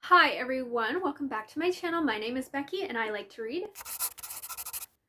Hi everyone, welcome back to my channel. My name is Becky and I like to read.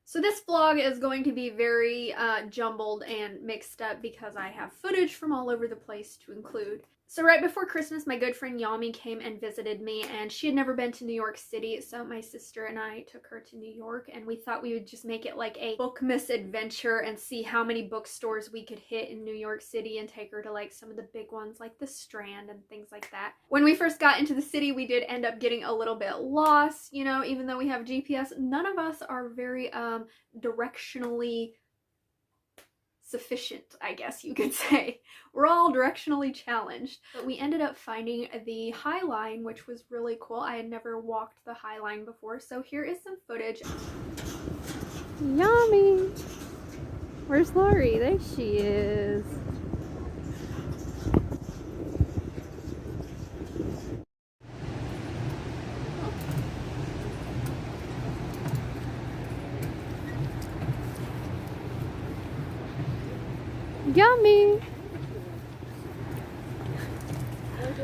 So this vlog is going to be very jumbled and mixed up because I have footage from all over the place to include. So right before Christmas, my good friend Yami came and visited me, and she had never been to New York City, so my sister and I took her to New York, and we thought we would just make it like a Bookmas adventure and see how many bookstores we could hit in New York City and take her to like some of the big ones like the Strand and things like that. When we first got into the city, we did end up getting a little bit lost, you know, even though we have GPS. None of us are very directionally sufficient, I guess you could say. We're all directionally challenged. But we ended up finding the High Line, which was really cool. I had never walked the High Line before, so here is some footage. Yummy! Where's Lori? There she is. Yummy! Isn't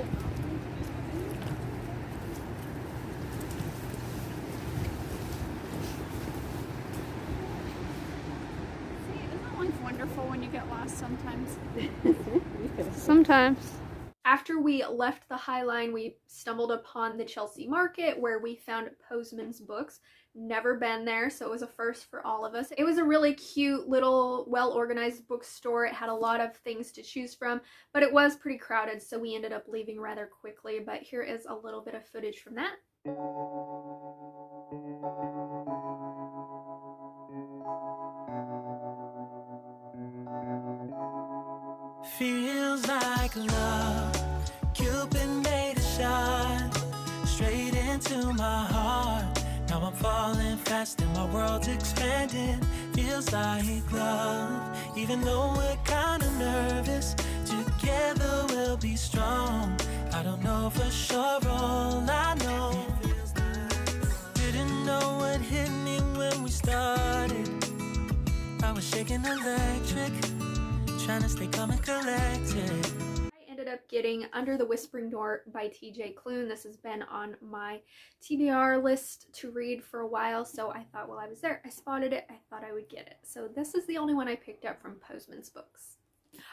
life wonderful when you get lost sometimes? Sometimes. After we left the High Line, we stumbled upon the Chelsea Market where we found Poseman Books. Never been there, so it was a first for all of us. It was a really cute little well-organized bookstore. It had a lot of things to choose from, but it was pretty crowded, so we ended up leaving rather quickly. But here is a little bit of footage from that. Feels like love, Cupid made a shot straight into my heart. Now I'm falling fast and my world's expanding. Feels like love, even though we're kinda nervous. Together we'll be strong. I don't know for sure, all I know. Didn't know what hit me when we started. I was shaking electric, trying to stay calm and collected. I ended up getting Under the Whispering Door by TJ Klune. This has been on my TBR list to read for a while, so I thought while I was there, I spotted it, I thought I would get it. So this is the only one I picked up from Poseman Books.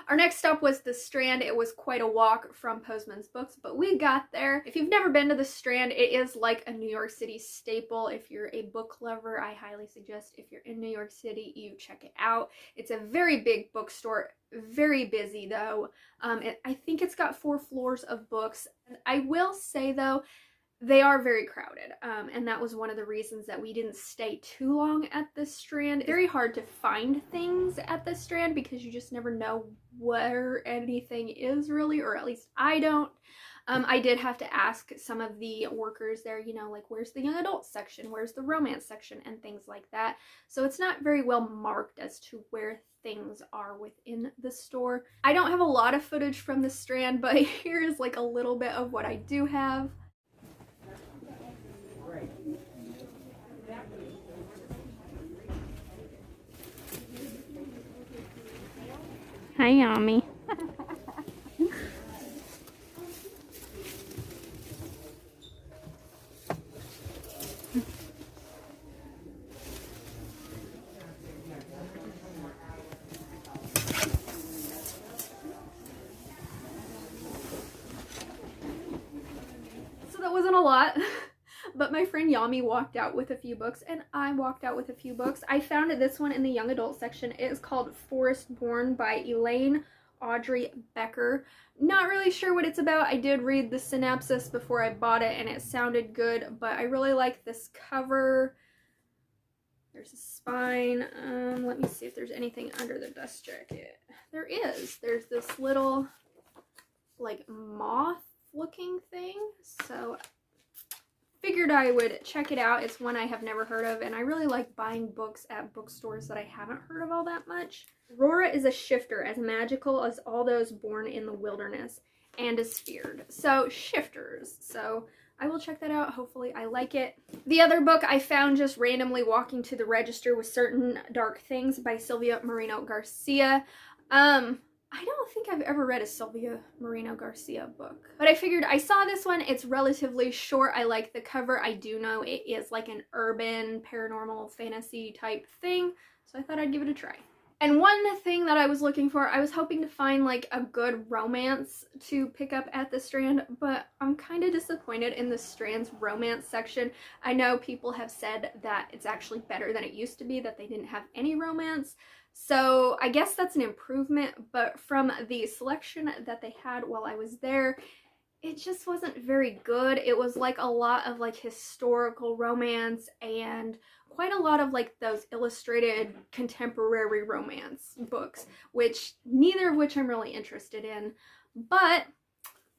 Our next stop was the Strand. It was quite a walk from Poseman Books, but we got there. If you've never been to the Strand, it is like a New York City staple. If you're a book lover, I highly suggest if you're in New York City, you check it out. It's a very big bookstore, very busy though. I think it's got 4 floors of books. And I will say though, they are very crowded, and that was one of the reasons that we didn't stay too long at the Strand. It's very hard to find things at the Strand because you just never know where anything is really, or at least I don't. I did have to ask some of the workers there, you know, like where's the young adult section, where's the romance section, and things like that. So it's not very well marked as to where things are within the store. I don't have a lot of footage from the Strand, but here is like a little bit of what I do have. Hi, Yami. So that wasn't a lot. But my friend Yami walked out with a few books, and I walked out with a few books. I found this one in the young adult section. It is called Forest Born by Elaine Audrey Becker. Not really sure what it's about. I did read the synopsis before I bought it, and it sounded good, but I really like this cover. There's a spine. Let me see if there's anything under the dust jacket. There is. There's this little, like, moth-looking thing, so figured I would check it out. It's one I have never heard of, and I really like buying books at bookstores that I haven't heard of all that much. Aurora is a shifter, as magical as all those born in the wilderness, and is feared. So, shifters. So, I will check that out. Hopefully I like it. The other book I found just randomly walking to the register was Certain Dark Things by Sylvia Moreno Garcia. I don't think I've ever read a Sylvia Moreno Garcia book, but I figured I saw this one. It's relatively short. I like the cover. I do know it is like an urban paranormal fantasy type thing, so I thought I'd give it a try. And one thing that I was looking for, I was hoping to find like a good romance to pick up at the Strand, but I'm kind of disappointed in the Strand's romance section. I know people have said that it's actually better than it used to be, that they didn't have any romance. So I guess that's an improvement, but from the selection that they had while I was there, it just wasn't very good. It was like a lot of like historical romance and quite a lot of like those illustrated contemporary romance books, which neither of which I'm really interested in. But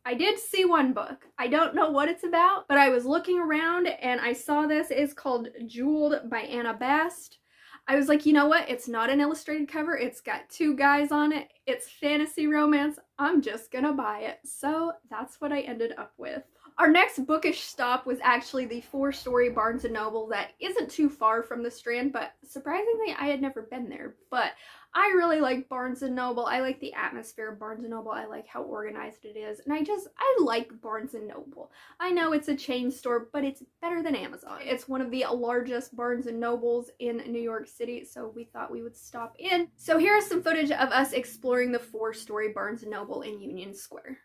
I did see one book. I don't know what it's about, but I was looking around and I saw this. It's called Jeweled by Anna Bast. I was like, you know what? It's not an illustrated cover. It's got 2 guys on it. It's fantasy romance. I'm just gonna buy it. So that's what I ended up with. Our next bookish stop was actually the 4-story Barnes & Noble that isn't too far from the Strand, but surprisingly I had never been there. But I really like Barnes & Noble. I like the atmosphere of Barnes & Noble. I like how organized it is. And I like Barnes & Noble. I know it's a chain store, but it's better than Amazon. It's one of the largest Barnes & Nobles in New York City, so we thought we would stop in. So here is some footage of us exploring the 4-story Barnes & Noble in Union Square.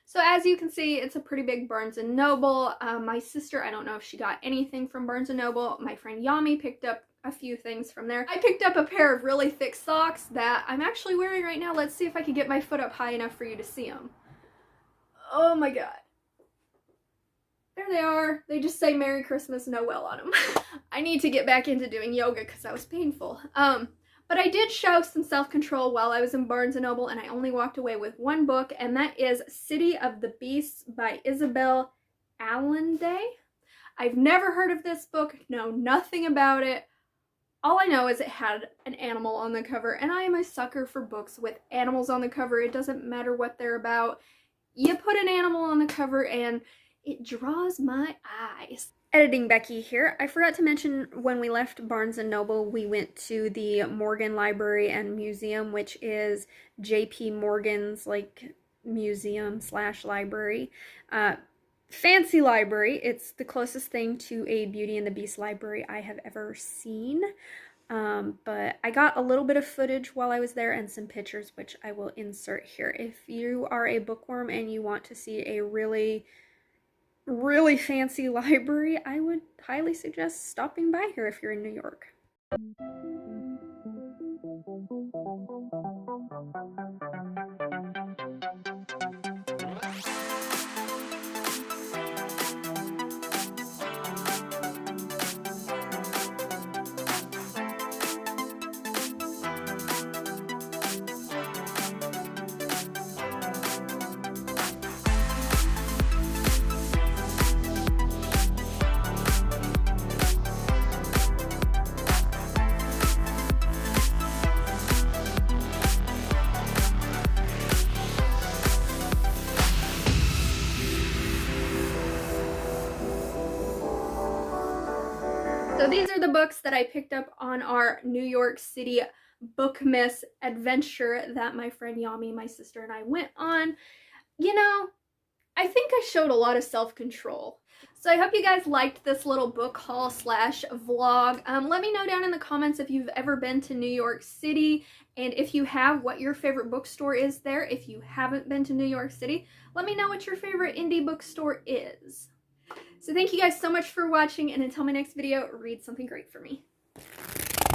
So as you can see, it's a pretty big Barnes & Noble. My sister, I don't know if she got anything from Barnes & Noble. My friend Yami picked up a few things from there. I picked up a pair of really thick socks that I'm actually wearing right now. Let's see if I can get my foot up high enough for you to see them. Oh my god. There they are. They just say Merry Christmas Noel on them. I need to get back into doing yoga because that was painful. But I did show some self-control while I was in Barnes & Noble, and I only walked away with one book, and that is City of the Beasts by Isabel Allende. I've never heard of this book, know nothing about it. All I know is it had an animal on the cover, and I am a sucker for books with animals on the cover. It doesn't matter what they're about. You put an animal on the cover, and it draws my eyes. Editing Becky here. I forgot to mention when we left Barnes & Noble, we went to the Morgan Library and Museum, which is J.P. Morgan's like museum / library. Fancy library. It's the closest thing to a Beauty and the Beast library I have ever seen. But I got a little bit of footage while I was there and some pictures, which I will insert here. If you are a bookworm and you want to see a really fancy library, I would highly suggest stopping by here if you're in New York. So these are the books that I picked up on our New York City Bookmas adventure that my friend Yami, my sister, and I went on. You know, I think I showed a lot of self-control. So I hope you guys liked this little book haul / vlog. Let me know down in the comments if you've ever been to New York City, and if you have, what your favorite bookstore is there. If you haven't been to New York City, let me know what your favorite indie bookstore is. So thank you guys so much for watching, and until my next video, read something great for me.